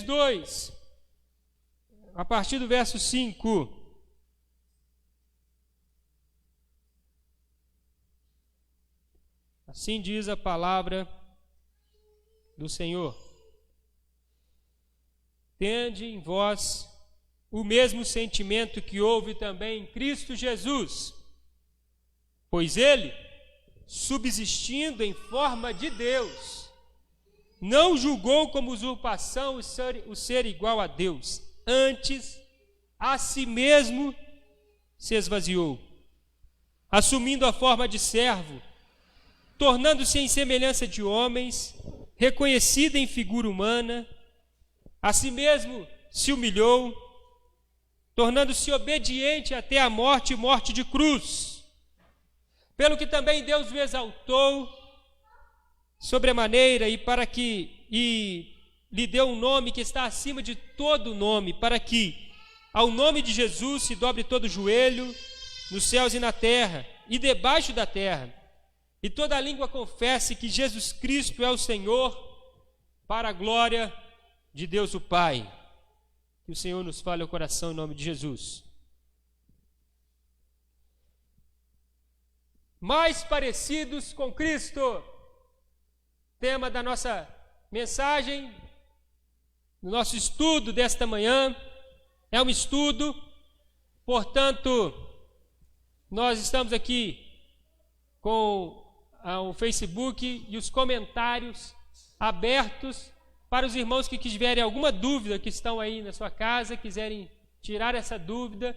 2, a partir do verso 5. Assim diz a palavra do Senhor: tende em vós o mesmo sentimento que houve também em Cristo Jesus, pois ele, subsistindo em forma de Deus, não julgou como usurpação o ser igual a Deus, antes a si mesmo se esvaziou, assumindo a forma de servo, tornando-se em semelhança de homens, reconhecido em figura humana, a si mesmo se humilhou, tornando-se obediente até a morte e morte de cruz. Pelo que também Deus o exaltou sobremaneira e lhe deu um nome que está acima de todo nome, para que ao nome de Jesus se dobre todo joelho, nos céus e na terra, e debaixo da terra, e toda língua confesse que Jesus Cristo é o Senhor, para a glória de Deus o Pai. Que o Senhor nos fale ao coração em nome de Jesus. Mais parecidos com Cristo. Tema da nossa mensagem, do nosso estudo desta manhã. É um estudo, portanto, nós estamos aqui com o Facebook e os comentários abertos para os irmãos que tiverem alguma dúvida, que estão aí na sua casa, quiserem tirar essa dúvida,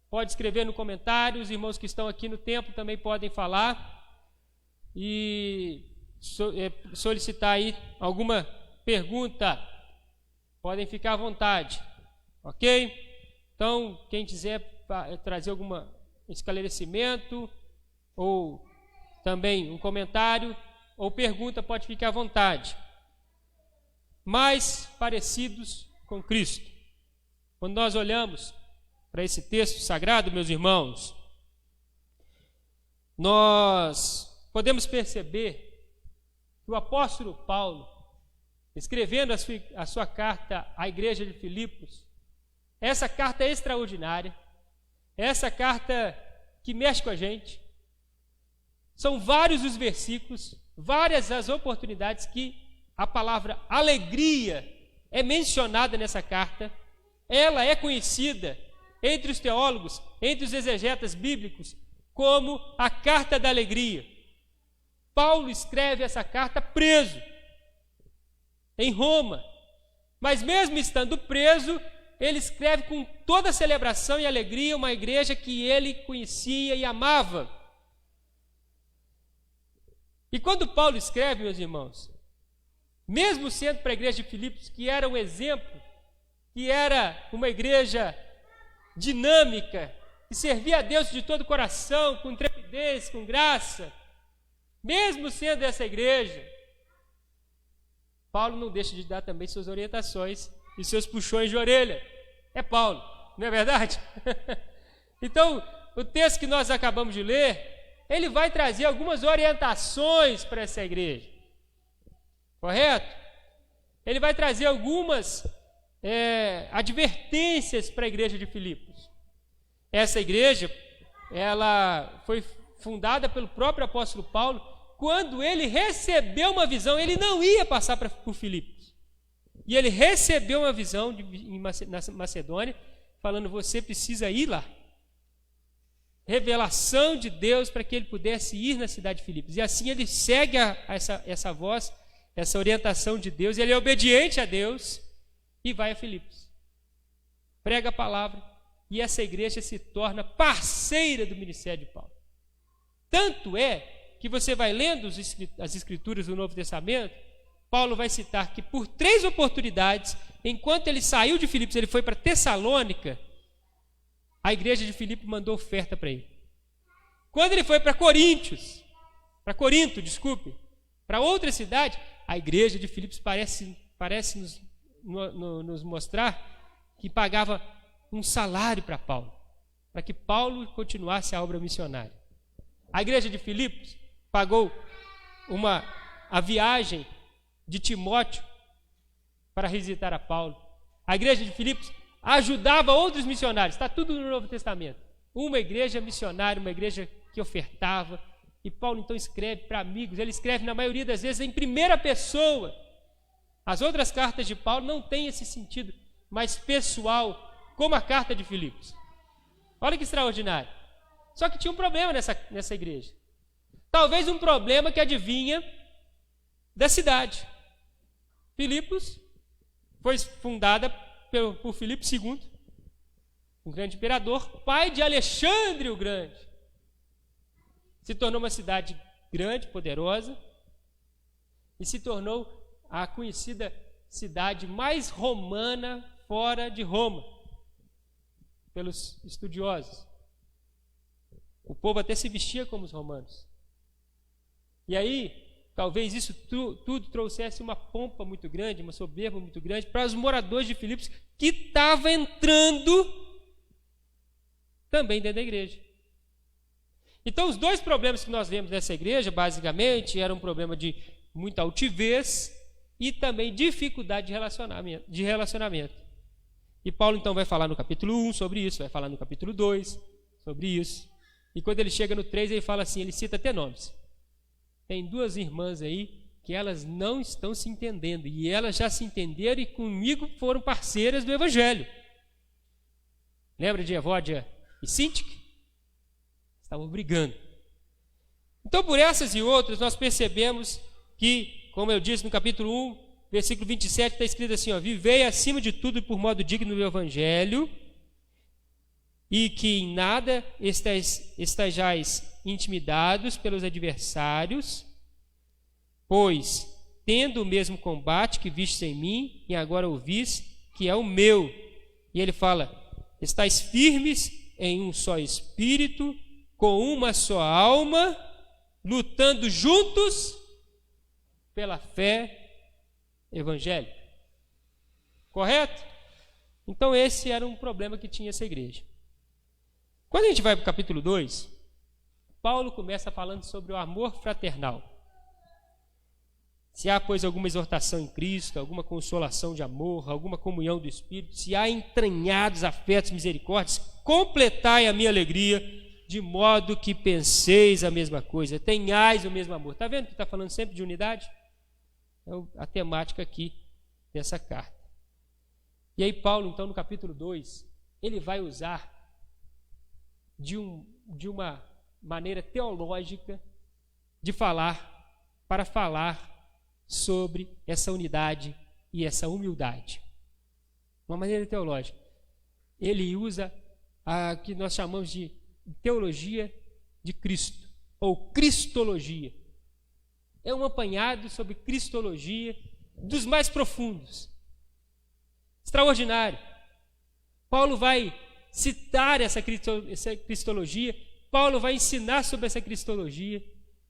pode escrever no comentário. Os irmãos que estão aqui no templo também podem falar e solicitar aí alguma pergunta, podem ficar à vontade, ok? Então, quem quiser trazer algum esclarecimento ou também um comentário ou pergunta, pode ficar à vontade. Mais parecidos com Cristo. Quando nós olhamos para esse texto sagrado, meus irmãos, nós podemos perceber que o apóstolo Paulo, escrevendo a sua carta à igreja de Filipos, essa carta é extraordinária, essa carta que mexe com a gente. São vários os versículos, várias as oportunidades que a palavra alegria é mencionada nessa carta. Ela é conhecida entre os teólogos, entre os exegetas bíblicos, como a carta da alegria. Paulo escreve essa carta preso em Roma, mas mesmo estando preso, ele escreve com toda a celebração e alegria uma igreja que ele conhecia e amava. E quando Paulo escreve, meus irmãos, mesmo sendo para a igreja de Filipos, que era um exemplo, que era uma igreja dinâmica, que servia a Deus de todo o coração, com intrepidez, com graça, mesmo sendo essa igreja, Paulo não deixa de dar também suas orientações e seus puxões de orelha. É Paulo, não é verdade? Então, o texto que nós acabamos de ler, ele vai trazer algumas orientações para essa igreja, correto? Ele vai trazer algumas advertências para a igreja de Filipos. Essa igreja, ela foi fundada pelo próprio apóstolo Paulo. Quando ele recebeu uma visão, ele não ia passar por Filipos, e ele recebeu uma visão na Macedônia, falando: você precisa ir lá. Revelação de Deus para que ele pudesse ir na cidade de Filipos. E assim ele segue essa voz, essa orientação de Deus, ele é obediente a Deus e vai a Filipos. Prega a palavra e essa igreja se torna parceira do ministério de Paulo. Tanto é que você vai lendo as escrituras do Novo Testamento, Paulo vai citar que por 3 oportunidades, enquanto ele saiu de Filipos, ele foi para Tessalônica, a igreja de Filipe mandou oferta para ele. Quando ele foi para Corinto, para outra cidade, a igreja de Filipos parece nos mostrar que pagava um salário para Paulo, para que Paulo continuasse a obra missionária. A igreja de Filipos pagou a viagem de Timóteo para visitar a Paulo. A igreja de Filipos ajudava outros missionários. Está tudo no Novo Testamento. Uma igreja missionária, uma igreja que ofertava. E Paulo então escreve para amigos. Ele escreve na maioria das vezes em primeira pessoa. As outras cartas de Paulo não têm esse sentido mais pessoal, como a carta de Filipos. Olha que extraordinário. Só que tinha um problema nessa igreja. Talvez um problema que adivinha da cidade. Filipos foi fundada por Filipe II, um grande imperador, pai de Alexandre o Grande. Se tornou uma cidade grande, poderosa, e se tornou a conhecida cidade mais romana fora de Roma, pelos estudiosos. O povo até se vestia como os romanos. E aí, talvez isso tudo trouxesse uma pompa muito grande, uma soberba muito grande para os moradores de Filipos, que estavam entrando também dentro da igreja. Então, os dois problemas que nós vemos nessa igreja, basicamente, eram um problema de muita altivez e também dificuldade de relacionamento. E Paulo, então, vai falar no capítulo 1 sobre isso, vai falar no capítulo 2 sobre isso. E quando ele chega no 3, ele fala assim, ele cita até nomes. Tem duas irmãs aí que elas não estão se entendendo. E elas já se entenderam e comigo foram parceiras do Evangelho. Lembra de Evódia e Síntique? Estavam brigando. Então, por essas e outras, nós percebemos que, como eu disse no capítulo 1, versículo 27, está escrito assim, ó, vivei acima de tudo por modo digno do Evangelho, e que em nada estejais intimidados pelos adversários, pois, tendo o mesmo combate que vistes em mim, e agora ouvis, que é o meu. E ele fala, estais firmes em um só espírito, com uma só alma, lutando juntos pela fé evangélica. Correto? Então esse era um problema que tinha essa igreja. Quando a gente vai para o capítulo 2, Paulo começa falando sobre o amor fraternal. Se há, pois, alguma exortação em Cristo, alguma consolação de amor, alguma comunhão do Espírito, se há entranhados afetos, misericórdias, completai a minha alegria, de modo que penseis a mesma coisa, tenhais o mesmo amor. Está vendo que está falando sempre de unidade? É a temática aqui dessa carta. E aí Paulo, então, no capítulo 2, ele vai usar de uma maneira teológica de para falar sobre essa unidade e essa humildade. Uma maneira teológica. Ele usa a que nós chamamos de teologia de Cristo, ou cristologia. É um apanhado sobre cristologia dos mais profundos. Extraordinário. Paulo vai citar essa cristologia, Paulo vai ensinar sobre essa cristologia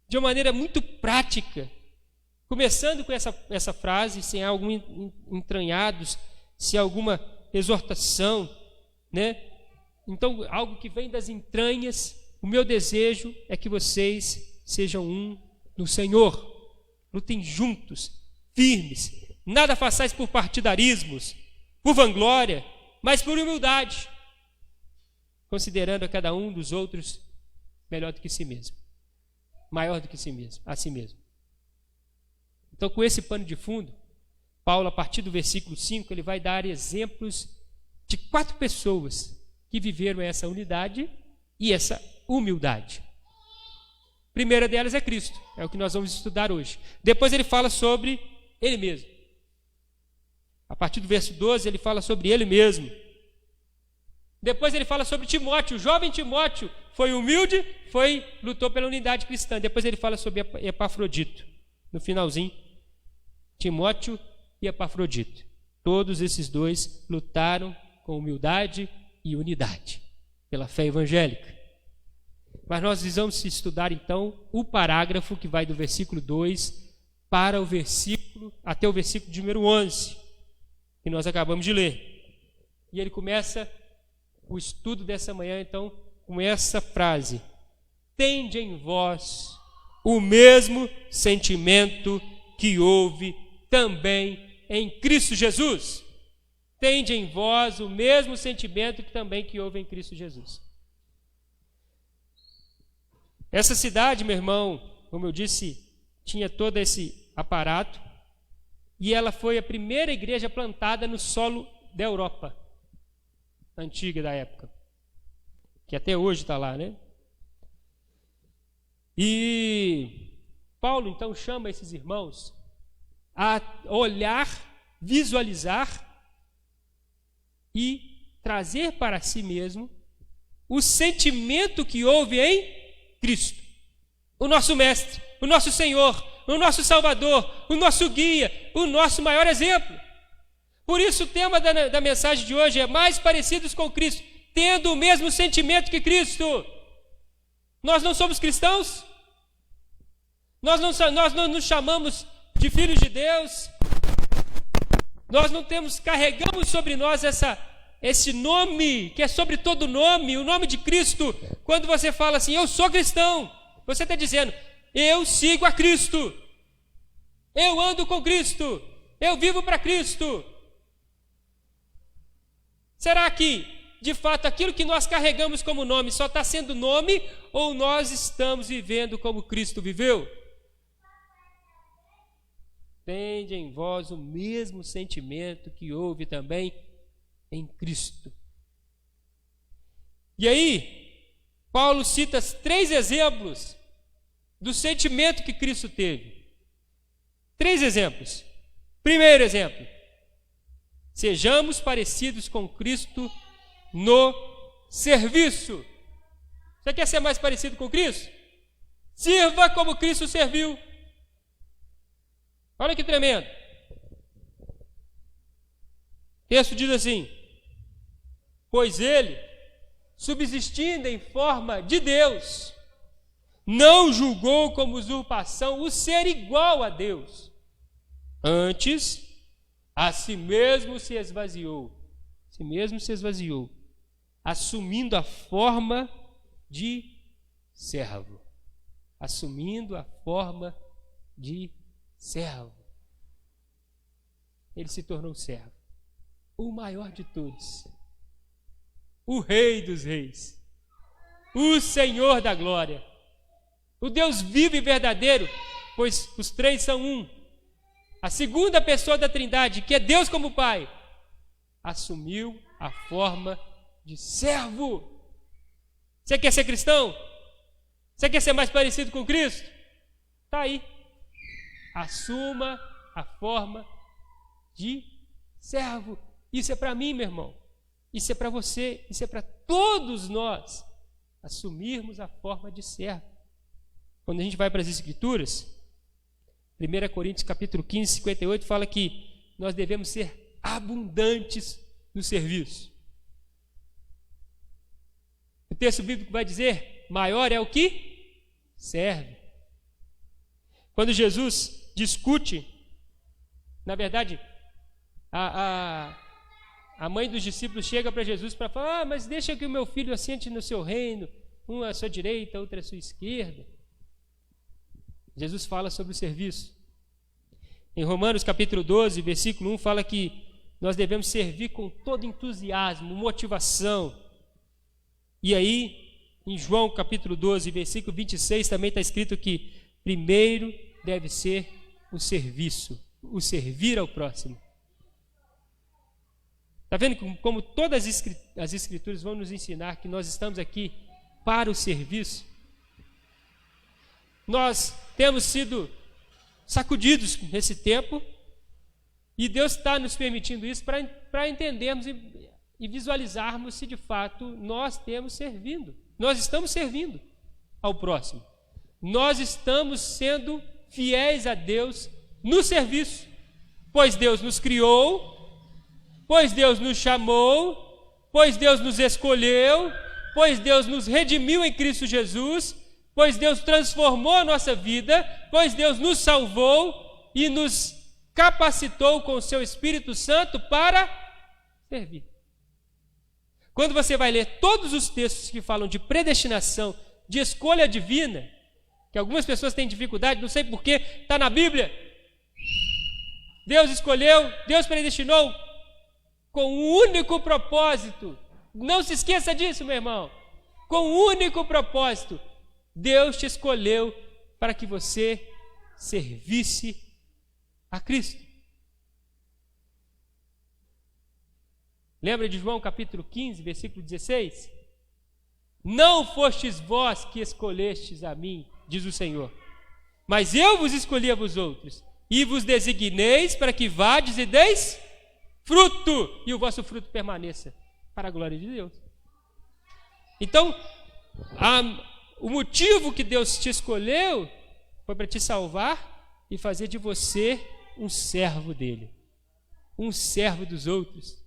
de uma maneira muito prática, começando com essa frase, sem algum entranhados, se alguma exortação, né? Então, algo que vem das entranhas, o meu desejo é que vocês sejam um no Senhor, lutem juntos, firmes, nada façais por partidarismos, por vanglória, mas por humildade, considerando a cada um dos outros melhor do que si mesmo, maior do que si mesmo, a si mesmo. Então, com esse pano de fundo, Paulo, a partir do versículo 5, ele vai dar exemplos de 4 pessoas que viveram essa unidade e essa humildade. A primeira delas é Cristo, é o que nós vamos estudar hoje. Depois ele fala sobre ele mesmo. A partir do verso 12, ele fala sobre ele mesmo. Depois ele fala sobre Timóteo. O jovem Timóteo foi humilde, lutou pela unidade cristã. Depois ele fala sobre Epafrodito. No finalzinho, Timóteo e Epafrodito. Todos esses dois lutaram com humildade e unidade pela fé evangélica. Mas nós vamos estudar então o parágrafo que vai do versículo 2 para até o versículo de número 11, que nós acabamos de ler. E ele começa o estudo dessa manhã, então, com essa frase: tende em vós o mesmo sentimento que houve também em Cristo Jesus. tende em vós o mesmo sentimento que também que houve em Cristo Jesus. Essa cidade, meu irmão, como eu disse, tinha todo esse aparato, e ela foi a primeira igreja plantada no solo da Europa antiga da época, que até hoje está lá, né? E Paulo então chama esses irmãos a olhar, visualizar e trazer para si mesmo o sentimento que houve em Cristo, o nosso mestre, o nosso Senhor, o nosso Salvador, o nosso guia, o nosso maior exemplo. Por isso o tema da mensagem de hoje é mais parecidos com Cristo, tendo o mesmo sentimento que Cristo. Nós não somos cristãos? Nós não nos chamamos de filhos de Deus? Nós não carregamos sobre nós esse nome, que é sobre todo nome, o nome de Cristo. Quando você fala assim, eu sou cristão, você está dizendo, eu sigo a Cristo, eu ando com Cristo, eu vivo para Cristo. Será que, de fato, aquilo que nós carregamos como nome só está sendo nome, ou nós estamos vivendo como Cristo viveu? Tende em vós o mesmo sentimento que houve também em Cristo. E aí, Paulo cita 3 exemplos do sentimento que Cristo teve. 3 exemplos. Primeiro exemplo, sejamos parecidos com Cristo no serviço. Você quer ser mais parecido com Cristo? Sirva como Cristo serviu. Olha que tremendo. O texto diz assim, pois ele, subsistindo em forma de Deus, não julgou como usurpação o ser igual a Deus. Antes, a si mesmo se esvaziou. Si mesmo se esvaziou, assumindo a forma de servo. Assumindo a forma de servo. Ele se tornou servo. O maior de todos. O Rei dos Reis. O Senhor da glória. O Deus vivo e verdadeiro, pois os 3 são um. A segunda pessoa da Trindade, que é Deus como Pai, assumiu a forma de servo. Você quer ser cristão? Você quer ser mais parecido com Cristo? Está aí. Assuma a forma de servo. Isso é para mim, meu irmão. Isso é para você. Isso é para todos nós. Assumirmos a forma de servo. Quando a gente vai para as Escrituras, 1 Coríntios capítulo 15, 58, fala que nós devemos ser abundantes no serviço. O texto bíblico vai dizer, maior é o que serve. Quando Jesus discute, na verdade, a mãe dos discípulos chega para Jesus para falar, mas deixa que o meu filho assente no seu reino, um à sua direita, outro à sua esquerda. Jesus fala sobre o serviço. Em Romanos capítulo 12, versículo 1, fala que nós devemos servir com todo entusiasmo, motivação. E aí, em João capítulo 12, versículo 26, também está escrito que primeiro deve ser o serviço, o servir ao próximo. Está vendo como todas as Escrituras vão nos ensinar que nós estamos aqui para o serviço? Nós temos sido sacudidos nesse tempo e Deus está nos permitindo isso para entendermos e visualizarmos se de fato nós estamos servindo ao próximo. Nós estamos sendo fiéis a Deus no serviço, pois Deus nos criou, pois Deus nos chamou, pois Deus nos escolheu, pois Deus nos redimiu em Cristo Jesus, pois Deus transformou a nossa vida, pois Deus nos salvou e nos capacitou com o seu Espírito Santo para servir. Quando você vai ler todos os textos que falam de predestinação, de escolha divina, que algumas pessoas têm dificuldade, não sei porquê, está na Bíblia. Deus escolheu, Deus predestinou. com um único propósito. Não se esqueça disso, meu irmão. Com um único propósito. Deus te escolheu para que você servisse a Cristo. Lembra de João capítulo 15, versículo 16? Não fostes vós que escolhestes a mim, diz o Senhor, mas eu vos escolhi a vós outros, e vos designeis para que vades e deis fruto, e o vosso fruto permaneça, para a glória de Deus. Então, o motivo que Deus te escolheu foi para te salvar e fazer de você um servo dele, um servo dos outros.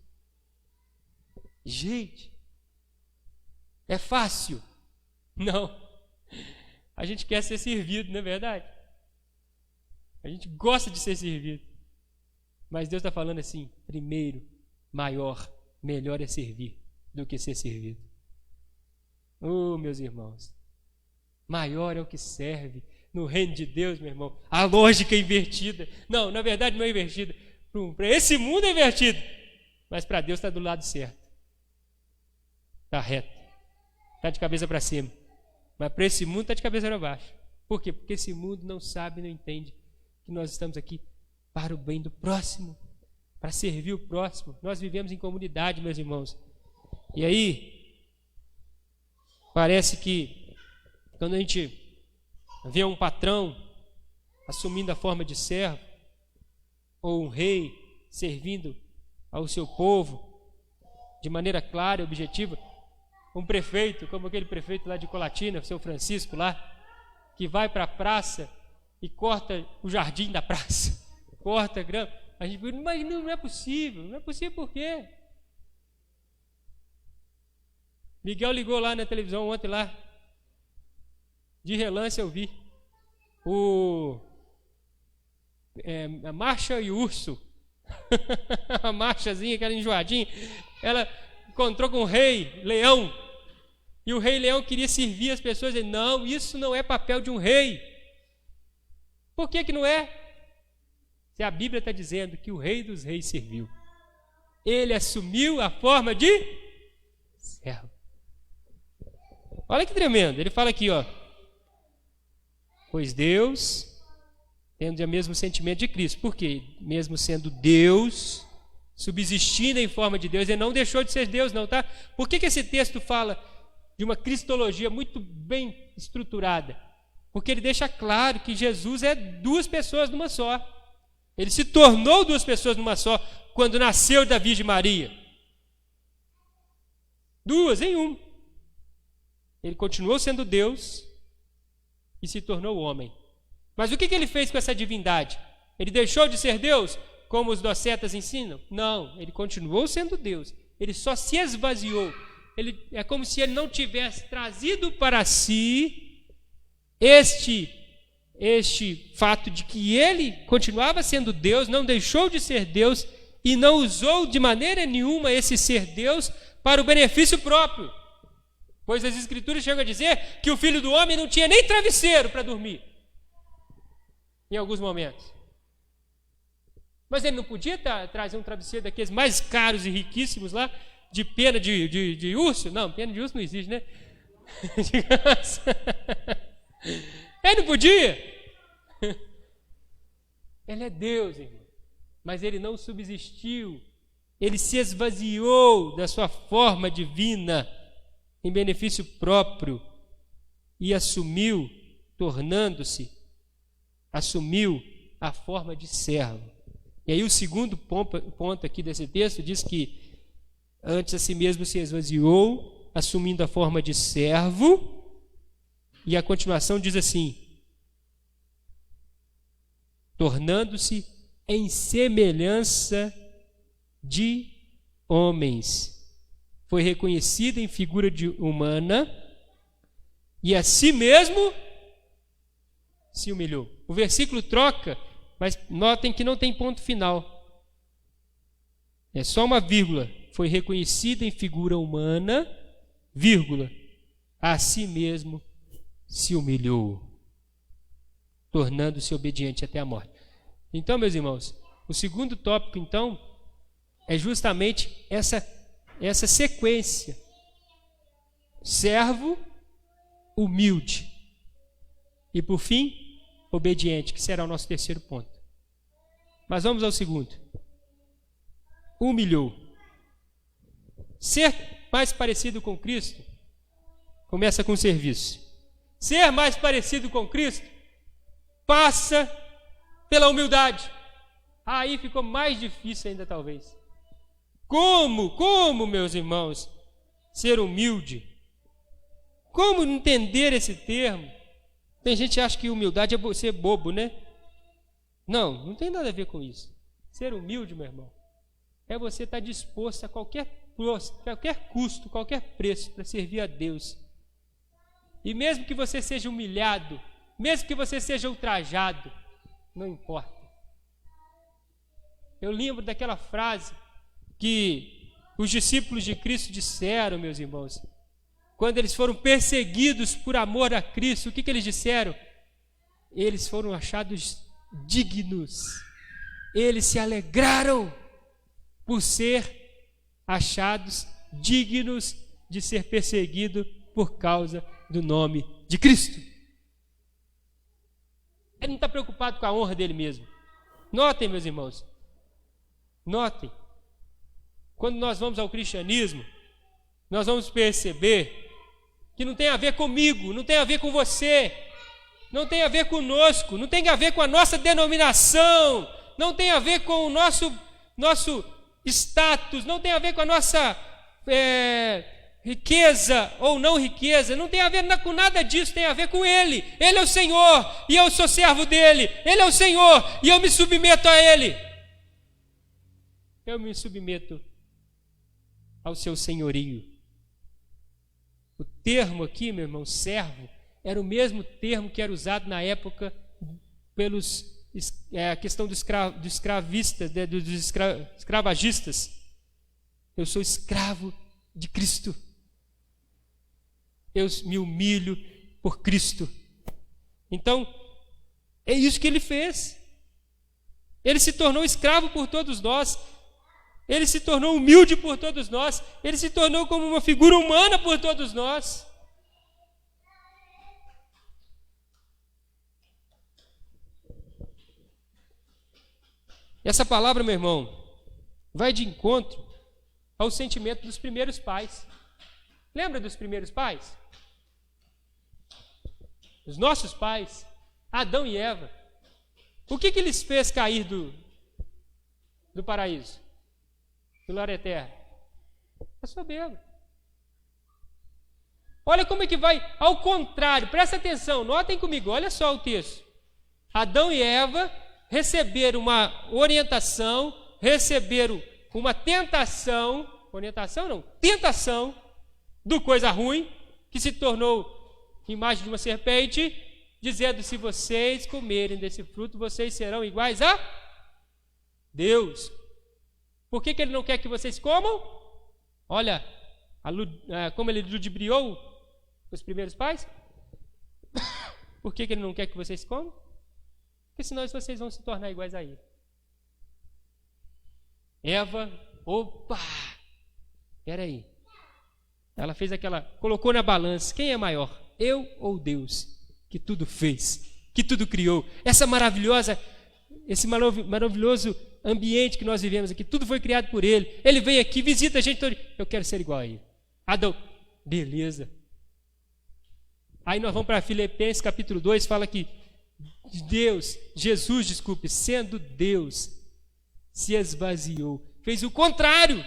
Gente, é fácil? Não. A gente quer ser servido, não é verdade? A gente gosta de ser servido. Mas Deus está falando assim: primeiro, maior, melhor é servir do que ser servido. Oh, meus irmãos, maior é o que serve. No reino de Deus, meu irmão, a lógica é invertida. Não, na verdade não é invertida. Para esse mundo é invertido, mas para Deus está do lado certo. Está reto. Está de cabeça para cima. Mas para esse mundo está de cabeça para baixo. Por quê? Porque esse mundo não sabe, não entende que nós estamos aqui para o bem do próximo, para servir o próximo. Nós vivemos em comunidade, meus irmãos. E aí, parece que quando a gente vê um patrão assumindo a forma de servo, ou um rei servindo ao seu povo de maneira clara e objetiva, um prefeito, como aquele prefeito lá de Colatina, o seu Francisco lá, que vai para a praça e corta o jardim da praça, corta a grama. A gente diz, mas não é possível. Não é possível por quê? Miguel ligou lá na televisão ontem lá, de relance eu vi a Marcha e o Urso, a Marchazinha, aquela enjoadinha, ela encontrou com o rei Leão, e o rei Leão queria servir as pessoas, e não, isso não é papel de um rei. Por que que não é? Se a Bíblia está dizendo que o rei dos reis serviu, ele assumiu a forma de servo. Olha que tremendo, ele fala aqui, ó: pois Deus, tendo o mesmo sentimento de Cristo. Por quê? Mesmo sendo Deus, subsistindo em forma de Deus, ele não deixou de ser Deus, não, tá? Por que que esse texto fala de uma cristologia muito bem estruturada? Porque ele deixa claro que Jesus é duas pessoas numa só. Ele se tornou duas pessoas numa só quando nasceu da Virgem Maria. Duas em um. Ele continuou sendo Deus e se tornou homem. Mas o que ele fez com essa divindade? Ele deixou de ser Deus, como os docetas ensinam? Não, ele continuou sendo Deus. Ele só se esvaziou. É como se ele não tivesse trazido para si este fato de que ele continuava sendo Deus, não deixou de ser Deus e não usou de maneira nenhuma esse ser Deus para o benefício próprio. Pois as Escrituras chegam a dizer que o Filho do Homem não tinha nem travesseiro para dormir, em alguns momentos. Mas ele não podia trazer um travesseiro daqueles mais caros e riquíssimos lá, de pena de urso? Não, pena de urso não existe, né? Ele não podia. Ele é Deus, irmão. Mas ele não subsistiu. Ele se esvaziou da sua forma divina em benefício próprio e assumiu a forma de servo. E aí o segundo ponto aqui desse texto diz que antes a si mesmo se esvaziou, assumindo a forma de servo, e a continuação diz assim: tornando-se em semelhança de homens. Foi reconhecido em figura humana e a si mesmo se humilhou. O versículo troca, mas notem que não tem ponto final. É só uma vírgula. Foi reconhecido em figura humana, vírgula, a si mesmo se humilhou, tornando-se obediente até a morte. Então, meus irmãos, o segundo tópico, então, é justamente essa sequência. Servo, humilde. E por fim, obediente, que será o nosso terceiro ponto. Mas vamos ao segundo. Humilhou. Ser mais parecido com Cristo começa com o serviço. Ser mais parecido com Cristo passa pela humildade. Aí ficou mais difícil ainda, talvez. Como, meus irmãos, ser humilde? Como entender esse termo? Tem gente que acha que humildade é ser bobo, né? Não tem nada a ver com isso. Ser humilde, meu irmão, é você estar disposto a qualquer custo, qualquer preço para servir a Deus. E mesmo que você seja humilhado, mesmo que você seja ultrajado, não importa. Eu lembro daquela frase que os discípulos de Cristo disseram, meus irmãos, quando eles foram perseguidos por amor a Cristo. O que eles disseram? Eles foram achados dignos. Eles se alegraram por ser achados dignos de ser perseguido por causa do nome de Cristo. Ele não está preocupado com a honra dele mesmo. Notem, meus irmãos, notem, quando nós vamos ao cristianismo, nós vamos perceber que não tem a ver comigo, não tem a ver com você, não tem a ver conosco, não tem a ver com a nossa denominação, não tem a ver com o nosso status, não tem a ver com a nossa riqueza ou não riqueza, não tem a ver com nada disso, tem a ver com Ele. Ele é o Senhor e eu sou servo dEle. Ele é o Senhor e eu me submeto a Ele. Eu me submeto ao seu senhorio. O termo aqui, meu irmão, servo, era o mesmo termo que era usado na época a questão dos escravistas, dos escravagistas. Eu sou escravo de Cristo. Eu me humilho por Cristo. Então, é isso que ele fez. Ele se tornou escravo por todos nós. Ele se tornou humilde por todos nós. Ele se tornou como uma figura humana por todos nós. Essa palavra, meu irmão, vai de encontro ao sentimento dos primeiros pais. Lembra dos primeiros pais? Os nossos pais, Adão e Eva. O que eles fez cair do paraíso? Do lar eterno? A soberba. Olha como é que vai ao contrário, presta atenção, notem comigo, olha só o texto. Adão e Eva receberam uma orientação, receberam uma tentação do coisa ruim, que se tornou imagem de uma serpente, dizendo: se vocês comerem desse fruto, vocês serão iguais a Deus. Por que ele não quer que vocês comam? Olha, como ele ludibriou os primeiros pais. Por que ele não quer que vocês comam? Porque senão vocês vão se tornar iguais a ele. Eva, opa, peraí. Ela fez colocou na balança, quem é maior? Eu ou Deus, que tudo fez, que tudo criou? Esse maravilhoso ambiente que nós vivemos aqui, tudo foi criado por Ele. Ele veio aqui, visita a gente todo dia. Eu quero ser igual a Ele. Adão, beleza. Aí nós vamos para Filipenses capítulo 2, fala que Jesus, sendo Deus, se esvaziou, fez o contrário.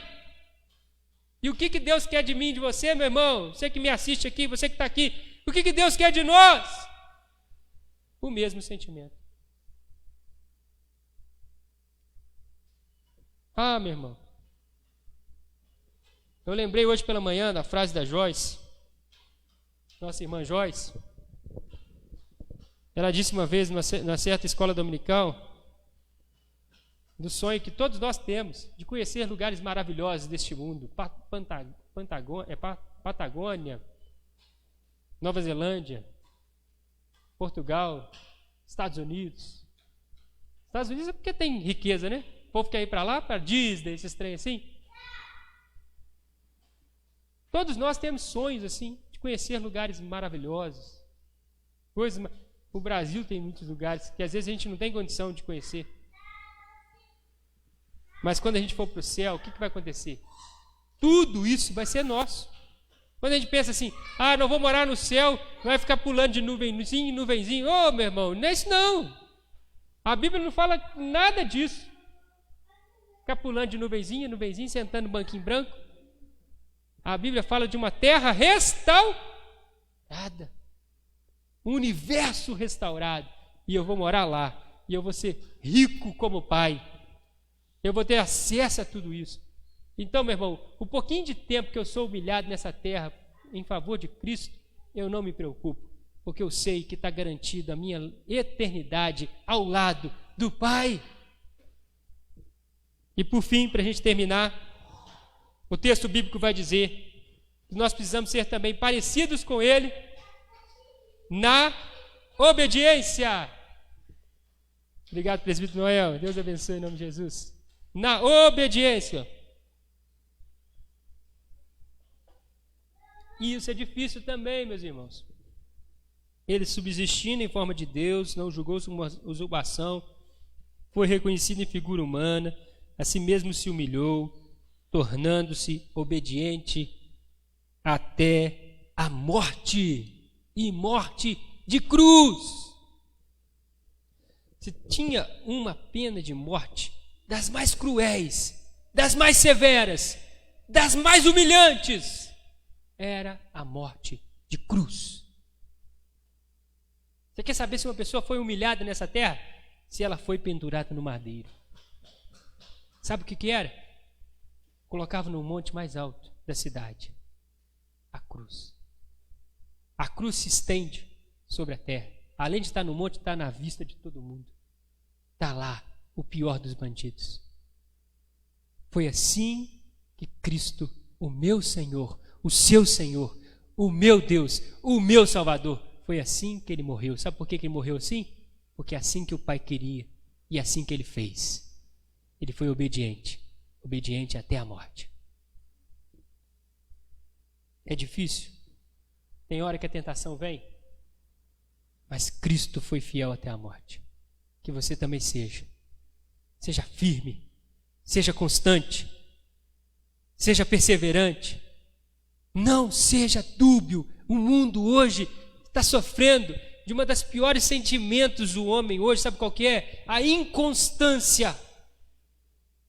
E o que Deus quer de mim e de você, meu irmão? Você que me assiste aqui, você que está aqui, o que Deus quer de nós? O mesmo sentimento. Ah, meu irmão, eu lembrei hoje pela manhã da frase da Joyce, nossa irmã Joyce. Ela disse uma vez, numa certa escola dominical, do sonho que todos nós temos de conhecer lugares maravilhosos deste mundo, Patagônia, Nova Zelândia, Portugal, Estados Unidos. Estados Unidos é porque tem riqueza, né? povo quer ir para lá, para Disney, esses trem assim. Todos nós temos sonhos assim, de conhecer lugares maravilhosos. O Brasil tem muitos lugares que às vezes a gente não tem condição de conhecer. Mas quando a gente for para o céu, o que vai acontecer? Tudo isso vai ser nosso. Quando a gente pensa assim, não vou morar no céu, vai ficar pulando de nuvenzinho em nuvenzinho. Ô, meu irmão, não é isso não. A Bíblia não fala nada disso. Ficar pulando de nuvenzinho em nuvenzinho, sentando no banquinho branco. A Bíblia fala de uma terra restaurada. Um universo restaurado. E eu vou morar lá. E eu vou ser rico como pai. Eu vou ter acesso a tudo isso. Então, meu irmão, o pouquinho de tempo que eu sou humilhado nessa terra em favor de Cristo, eu não me preocupo, porque eu sei que está garantida a minha eternidade ao lado do Pai. E por fim, para a gente terminar, o texto bíblico vai dizer que nós precisamos ser também parecidos com Ele na obediência. Obrigado, presbítero Noel. Deus abençoe em nome de Jesus. Na obediência. E isso é difícil também, meus irmãos. Ele, subsistindo em forma de Deus, não julgou uma usurpação, foi reconhecido em figura humana, a si mesmo se humilhou, tornando-se obediente até a morte, e morte de cruz. Se tinha uma pena de morte das mais cruéis, das mais severas, das mais humilhantes, era a morte de cruz. Você quer saber se uma pessoa foi humilhada nessa terra? Se ela foi pendurada no madeiro. Sabe o que era? Colocava no monte mais alto da cidade a cruz. A cruz se estende sobre a terra. Além de estar no monte, está na vista de todo mundo. Está lá o pior dos bandidos. Foi assim que Cristo, o meu Senhor, o seu Senhor, o meu Deus, o meu Salvador, foi assim que ele morreu. Sabe por que ele morreu assim? Porque é assim que o Pai queria e é assim que ele fez. Ele foi obediente, obediente até a morte. É difícil, tem hora que a tentação vem, mas Cristo foi fiel até a morte. Que você também seja firme, seja constante, seja perseverante. Não seja dúbio. O mundo hoje está sofrendo de uma das piores sentimentos do homem hoje. Sabe qual que é? A inconstância.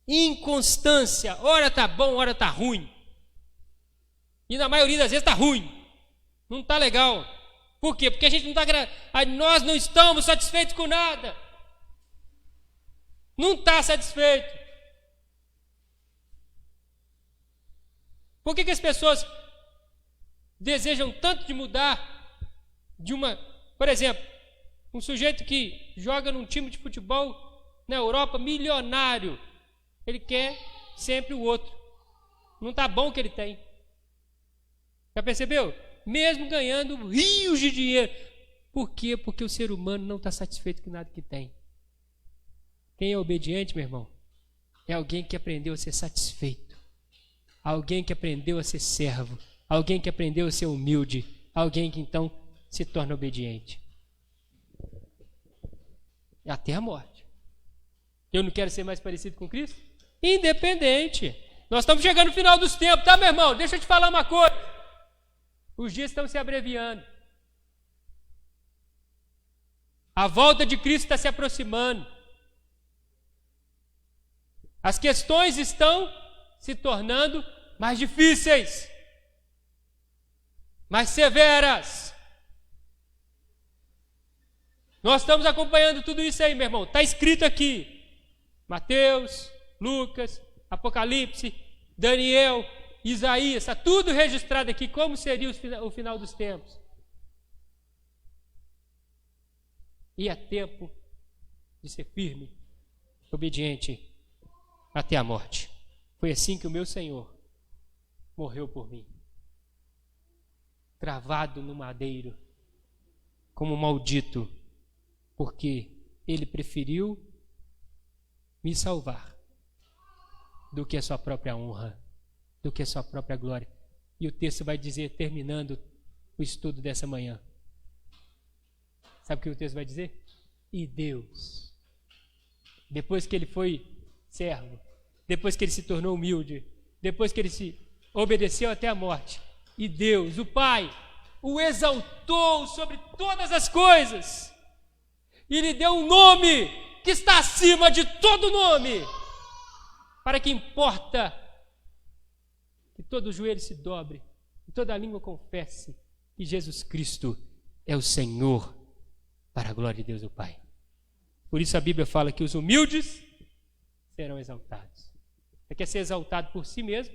Inconstância. Ora está bom, ora está ruim. E na maioria das vezes está ruim. Não está legal. Por quê? Porque a gente não está... Nós não estamos satisfeitos com nada. Não está satisfeito. Por que as pessoas desejam tanto de mudar de uma... Por exemplo, um sujeito que joga num time de futebol na Europa, milionário, ele quer sempre o outro. Não está bom o que ele tem. Já percebeu? Mesmo ganhando rios de dinheiro. Por quê? Porque o ser humano não está satisfeito com nada que tem. Quem é obediente, meu irmão, é alguém que aprendeu a ser satisfeito. Alguém que aprendeu a ser servo. Alguém que aprendeu a ser humilde. Alguém que então se torna obediente. Até a morte. Eu não quero ser mais parecido com Cristo? Independente. Nós estamos chegando no final dos tempos, tá, meu irmão? Deixa eu te falar uma coisa. Os dias estão se abreviando. A volta de Cristo está se aproximando. As questões estão se tornando mais difíceis, mais severas. Nós estamos acompanhando tudo isso aí, meu irmão. Está escrito aqui. Mateus, Lucas, Apocalipse, Daniel, Isaías. Está tudo registrado aqui. Como seria o final dos tempos. E é tempo de ser firme, obediente até a morte. Foi assim que o meu Senhor morreu por mim. Cravado no madeiro, como maldito, porque Ele preferiu me salvar do que a sua própria honra, do que a sua própria glória. E o texto vai dizer, terminando o estudo dessa manhã. Sabe o que o texto vai dizer? E Deus, depois que ele foi servo, depois que ele se tornou humilde, depois que ele se obedeceu até a morte, e Deus, o Pai, o exaltou sobre todas as coisas e lhe deu um nome que está acima de todo nome, para que importa que todo joelho se dobre e toda língua confesse que Jesus Cristo é o Senhor, para a glória de Deus o Pai. Por isso a Bíblia fala que os humildes serão exaltados. Você quer ser exaltado por si mesmo?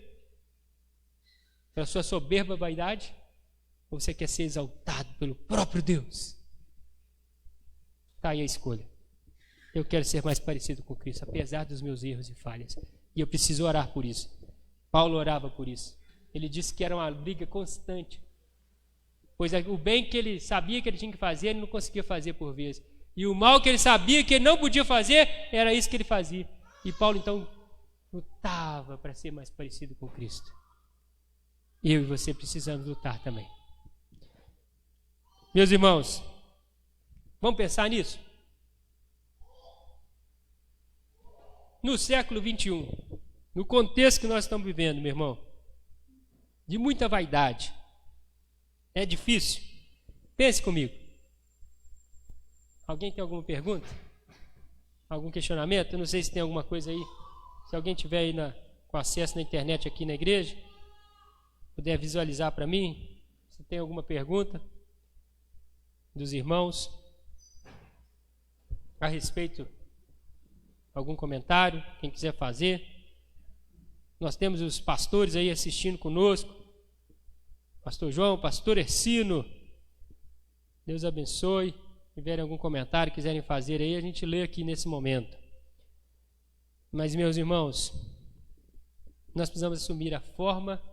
Pela sua soberba vaidade? Ou você quer ser exaltado pelo próprio Deus? Está aí a escolha. Eu quero ser mais parecido com Cristo, apesar dos meus erros e falhas. E eu preciso orar por isso. Paulo orava por isso. Ele disse que era uma briga constante. Pois o bem que ele sabia que ele tinha que fazer, ele não conseguia fazer por vezes. E o mal que ele sabia que ele não podia fazer, era isso que ele fazia. E Paulo, então, lutava para ser mais parecido com Cristo. Eu e você precisamos lutar também. Meus irmãos, vamos pensar nisso? No século 21, no contexto que nós estamos vivendo, meu irmão, de muita vaidade, é difícil. Pense comigo. Alguém tem alguma pergunta? Algum questionamento? Eu não sei se tem alguma coisa aí. Se alguém tiver aí com acesso na internet aqui na igreja, puder visualizar para mim, se tem alguma pergunta dos irmãos a respeito, algum comentário, quem quiser fazer. Nós temos os pastores aí assistindo conosco, pastor João, pastor Ercino, Deus abençoe. Se tiverem algum comentário, quiserem fazer aí, a gente lê aqui nesse momento. Mas, meus irmãos, nós precisamos assumir a forma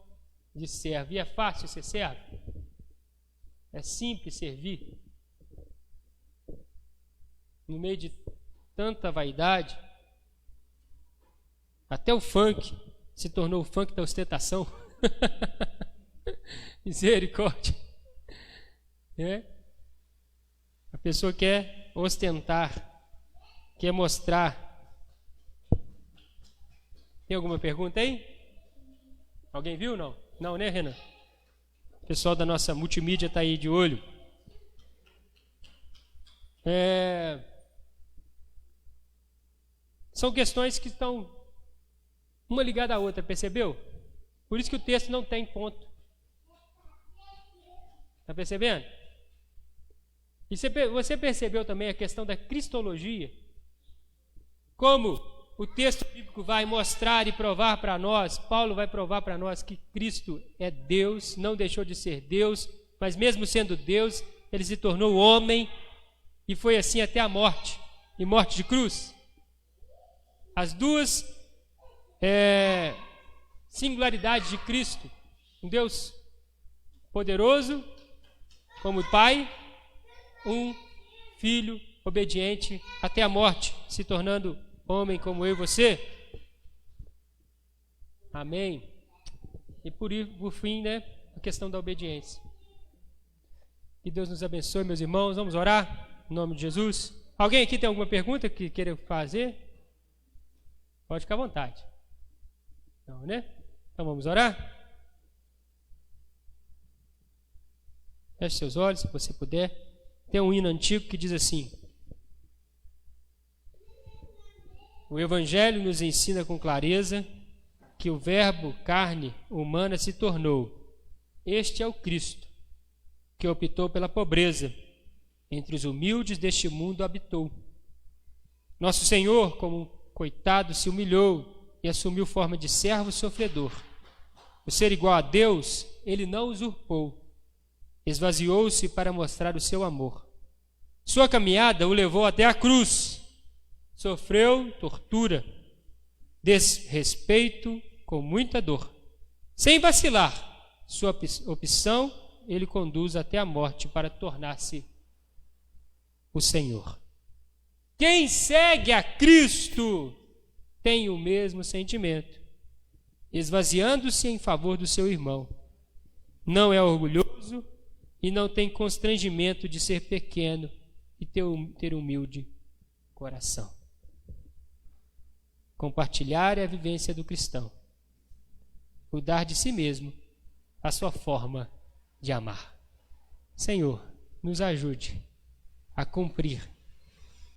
de servo. E é fácil ser servo? É simples servir? No meio de tanta vaidade, até o funk se tornou o funk da ostentação. Misericórdia. A pessoa quer ostentar, quer mostrar. Tem alguma pergunta aí? Alguém viu? Não? Não, né, Renan? O pessoal da nossa multimídia está aí de olho. São questões que estão uma ligada à outra, percebeu? Por isso que o texto não tem ponto. Está percebendo? E você percebeu também a questão da cristologia? Como o texto bíblico vai mostrar e provar para nós, Paulo vai provar para nós que Cristo é Deus, não deixou de ser Deus, mas mesmo sendo Deus, ele se tornou homem e foi assim até a morte, e morte de cruz. As duas singularidades de Cristo, um Deus poderoso como Pai, um filho obediente até a morte, se tornando homem como eu e você. Amém. E por fim, a questão da obediência. Que Deus nos abençoe, meus irmãos. Vamos orar em nome de Jesus. Alguém aqui tem alguma pergunta que queira fazer? Pode ficar à vontade. Não, né? Então vamos orar? Feche seus olhos, se você puder. Tem um hino antigo que diz assim: o Evangelho nos ensina com clareza que o Verbo carne humana se tornou. Este é o Cristo, que optou pela pobreza, entre os humildes deste mundo habitou. Nosso Senhor, como um coitado, se humilhou e assumiu forma de servo sofredor. O ser igual a Deus, ele não usurpou. Esvaziou-se para mostrar o seu amor. Sua caminhada o levou até a cruz. Sofreu tortura, desrespeito com muita dor. Sem vacilar, sua opção ele conduz até a morte para tornar-se o Senhor. Quem segue a Cristo tem o mesmo sentimento. esvaziando-se em favor do seu irmão. Não é orgulhoso e não tem constrangimento de ser pequeno e ter humilde coração. Compartilhar é a vivência do cristão. O dar de si mesmo, a sua forma de amar. Senhor, nos ajude a cumprir